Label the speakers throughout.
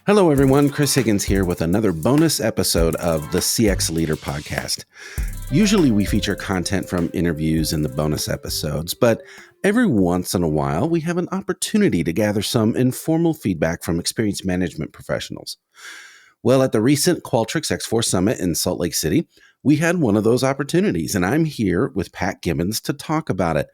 Speaker 1: Hello, everyone. Chris Higgins here with another bonus episode of the CX Leader podcast. Usually we feature content from interviews in the bonus episodes, but every once in a while we have an opportunity to gather some informal feedback from experience management professionals. Well, at the recent Qualtrics X4 Summit in Salt Lake City, we had one of those opportunities, and I'm here with Pat Gibbons to talk about it.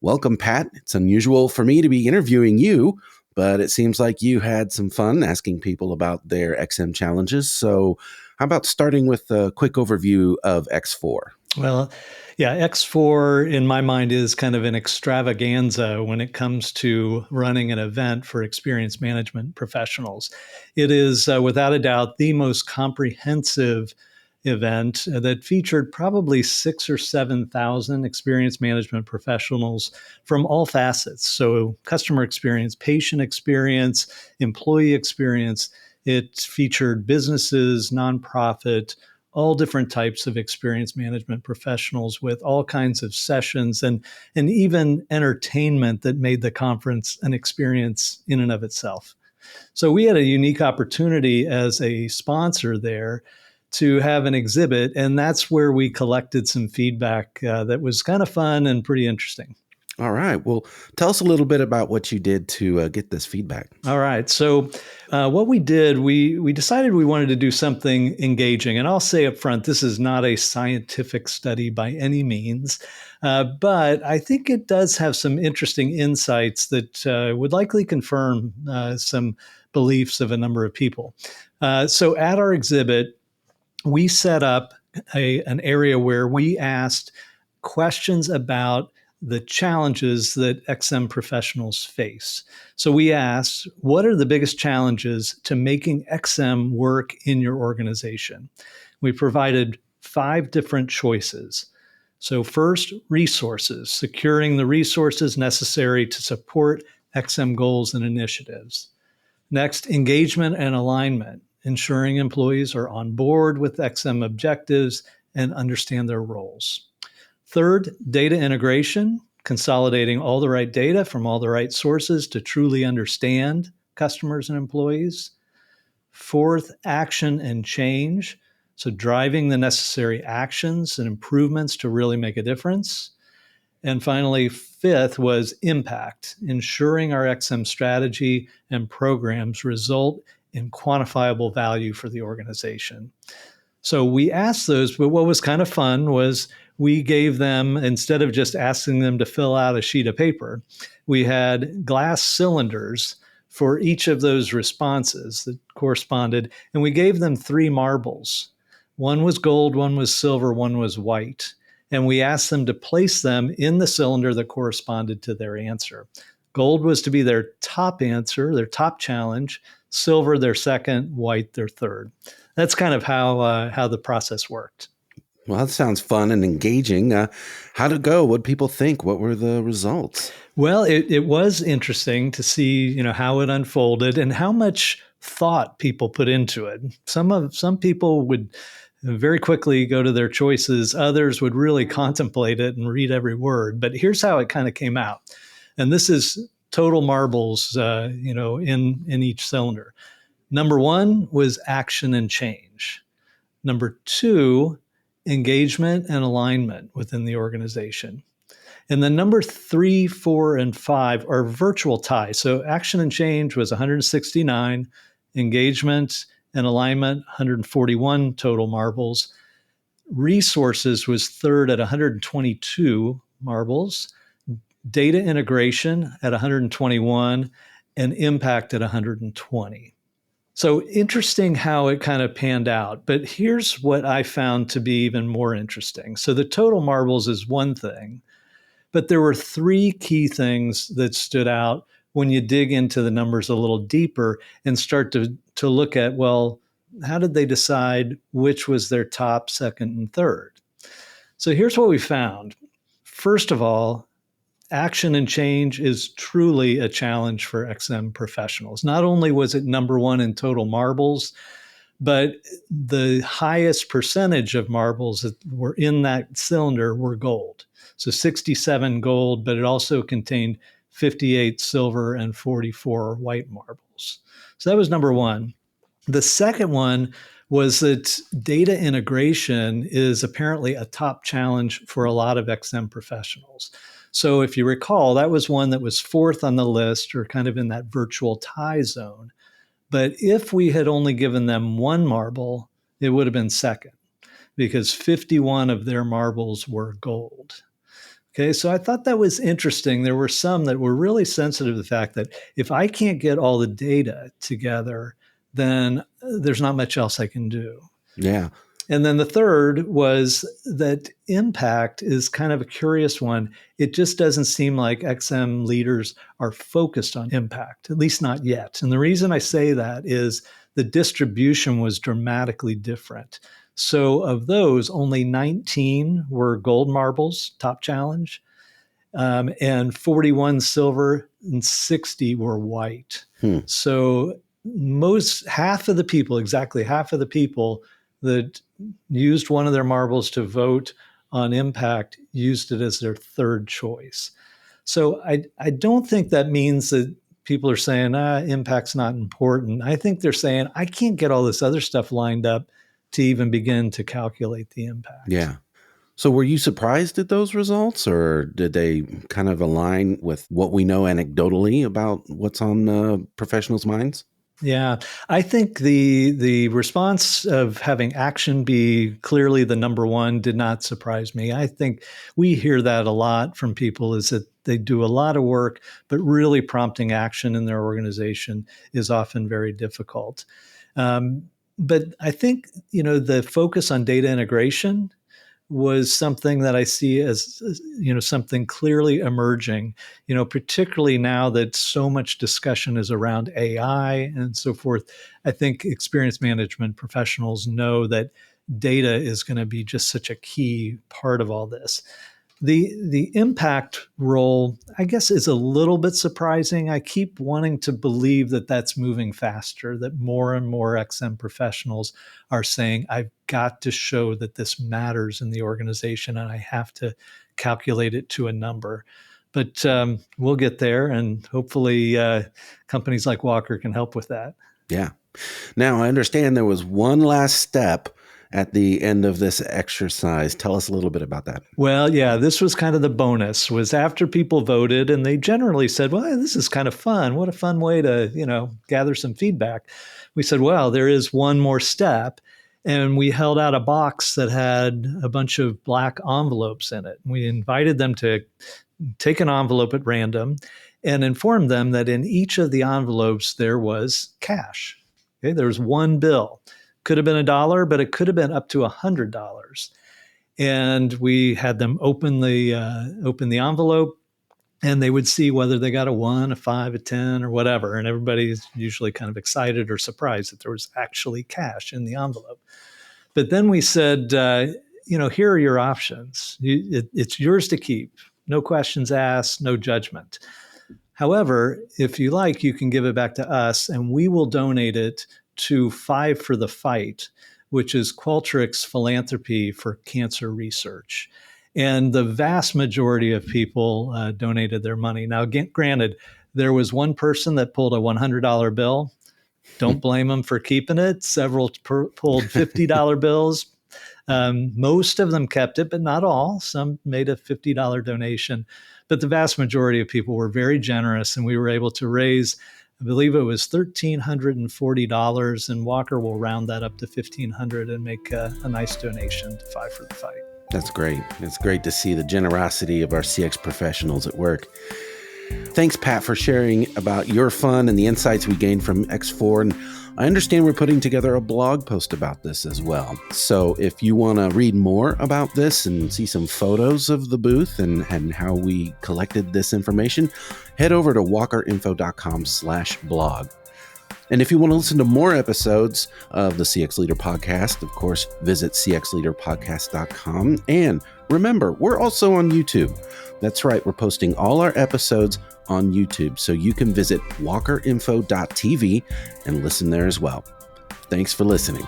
Speaker 1: Welcome, Pat. It's unusual for me to be interviewing you, but it seems like you had some fun asking people about their XM challenges. So, how about starting with a quick overview of X4?
Speaker 2: Well, yeah, X4 in my mind is kind of an extravaganza when it comes to running an event for experience management professionals. It is, without a doubt, the most comprehensive event that featured probably 6 or 7 thousand experience management professionals from all facets. So, customer experience, patient experience, employee experience. It featured businesses, nonprofit, all different types of experience management professionals with all kinds of sessions and even entertainment that made the conference an experience in and of itself. So we had a unique opportunity as a sponsor there to have an exhibit, and that's where we collected some feedback that was kind of fun and pretty interesting.
Speaker 1: All right. Well, tell us a little bit about what you did to get this feedback.
Speaker 2: All right. So, what we did, we decided we wanted to do something engaging. And I'll say up front, this is not a scientific study by any means, but I think it does have some interesting insights that would likely confirm some beliefs of a number of people. So, at our exhibit, we set up an area where we asked questions about the challenges that XM professionals face. So we asked, what are the biggest challenges to making XM work in your organization? We provided 5 different choices. So first, resources, securing the resources necessary to support XM goals and initiatives. Next, engagement and alignment, ensuring employees are on board with XM objectives and understand their roles. Third, data integration, consolidating all the right data from all the right sources to truly understand customers and employees. Fourth, action and change, so driving the necessary actions and improvements to really make a difference. And finally, fifth was impact, ensuring our XM strategy and programs result in quantifiable value for the organization. So we asked those, but what was kind of fun was we gave them, instead of just asking them to fill out a sheet of paper, we had glass cylinders for each of those responses that corresponded, and we gave them 3 marbles. One was gold, one was silver, one was white. And we asked them to place them in the cylinder that corresponded to their answer. Gold was to be their top answer, their top challenge, silver their second, white their third. That's kind of how the process worked.
Speaker 1: Well, that sounds fun and engaging. How'd it go? What did people think? What were the results?
Speaker 2: Well, it was interesting to see, how it unfolded and how much thought people put into it. Some people would very quickly go to their choices. Others would really contemplate it and read every word. But here's how it kind of came out. And this is total marbles, in each cylinder. Number 1 was action and change. Number 2, engagement and alignment within the organization. And then number 3, 4, and 5 are virtual ties. So action and change was 169, engagement and alignment, 141 total marbles. Resources was third at 122 marbles. Data integration at 121, and impact at 120. So interesting how it kind of panned out. But here's what I found to be even more interesting. So the total marbles is one thing, but there were 3 key things that stood out when you dig into the numbers a little deeper and start to look at, well, how did they decide which was their top, second, and third? So here's what we found. First of all, action and change is truly a challenge for XM professionals. Not only was it number 1 in total marbles, but the highest percentage of marbles that were in that cylinder were gold. So 67 gold, but it also contained 58 silver and 44 white marbles. So that was number 1. The second one was that data integration is apparently a top challenge for a lot of XM professionals. So if you recall, that was one that was fourth on the list, or kind of in that virtual tie zone. But if we had only given them one marble, it would have been second, because 51 of their marbles were gold. Okay, so I thought that was interesting. There were some that were really sensitive to the fact that if I can't get all the data together, then there's not much else I can do.
Speaker 1: Yeah.
Speaker 2: And then the third was that impact is kind of a curious one. It just doesn't seem like XM leaders are focused on impact, at least not yet. And the reason I say that is the distribution was dramatically different. So of those, only 19 were gold marbles, top challenge, and 41 silver and 60 were white. So exactly half of the people that used one of their marbles to vote on impact used it as their third choice. So I don't think that means that people are saying, impact's not important. I think they're saying, I can't get all this other stuff lined up to even begin to calculate the impact.
Speaker 1: Yeah. So were you surprised at those results, or did they kind of align with what we know anecdotally about what's on professionals' minds?
Speaker 2: Yeah, I think the response of having action be clearly the number one did not surprise me. I think we hear that a lot from people, is that they do a lot of work, but really prompting action in their organization is often very difficult. But I think, the focus on data integration was something that I see as, something clearly emerging, particularly now that so much discussion is around AI and so forth. I think experience management professionals know that data is going to be just such a key part of all this. The impact role, I guess, is a little bit surprising. I keep wanting to believe that that's moving faster, that more and more XM professionals are saying, I've got to show that this matters in the organization and I have to calculate it to a number. But we'll get there, and hopefully companies like Walker can help with that.
Speaker 1: Yeah. Now, I understand there was one last step at the end of this exercise. Tell us a little bit about that.
Speaker 2: Well, yeah, this was kind of the bonus, was after people voted and they generally said, well, this is kind of fun. What a fun way to, gather some feedback. We said, well, there is one more step. And we held out a box that had a bunch of black envelopes in it. We invited them to take an envelope at random and informed them that in each of the envelopes there was cash. Okay, there was one bill. Could have been $1, but it could have been up to $100. And we had them open the envelope, and they would see whether they got a 1, a 5, a 10, or whatever. And everybody's usually kind of excited or surprised that there was actually cash in the envelope. But then we said, here are your options. It's yours to keep. No questions asked, no judgment. However, if you like, you can give it back to us, and we will donate it to Five for the Fight, which is Qualtrics philanthropy for cancer research. And the vast majority of people donated their money. Now, granted, there was one person that pulled a $100 bill. Don't blame them for keeping it. Several pulled $50 bills. Most of them kept it, but not all. Some made a $50 donation. But the vast majority of people were very generous, and we were able to raise, I believe it was $1,340, and Walker will round that up to $1,500 and make a nice donation to Five for the Fight.
Speaker 1: That's great. It's great to see the generosity of our CX professionals at work. Thanks, Pat, for sharing about your fun and the insights we gained from X4. And I understand we're putting together a blog post about this as well. So if you want to read more about this and see some photos of the booth and how we collected this information, head over to walkerinfo.com/blog. And if you want to listen to more episodes of the CX Leader Podcast, of course, visit cxleaderpodcast.com. And remember, we're also on YouTube. That's right, we're posting all our episodes on YouTube, so you can visit walkerinfo.tv and listen there as well. Thanks for listening.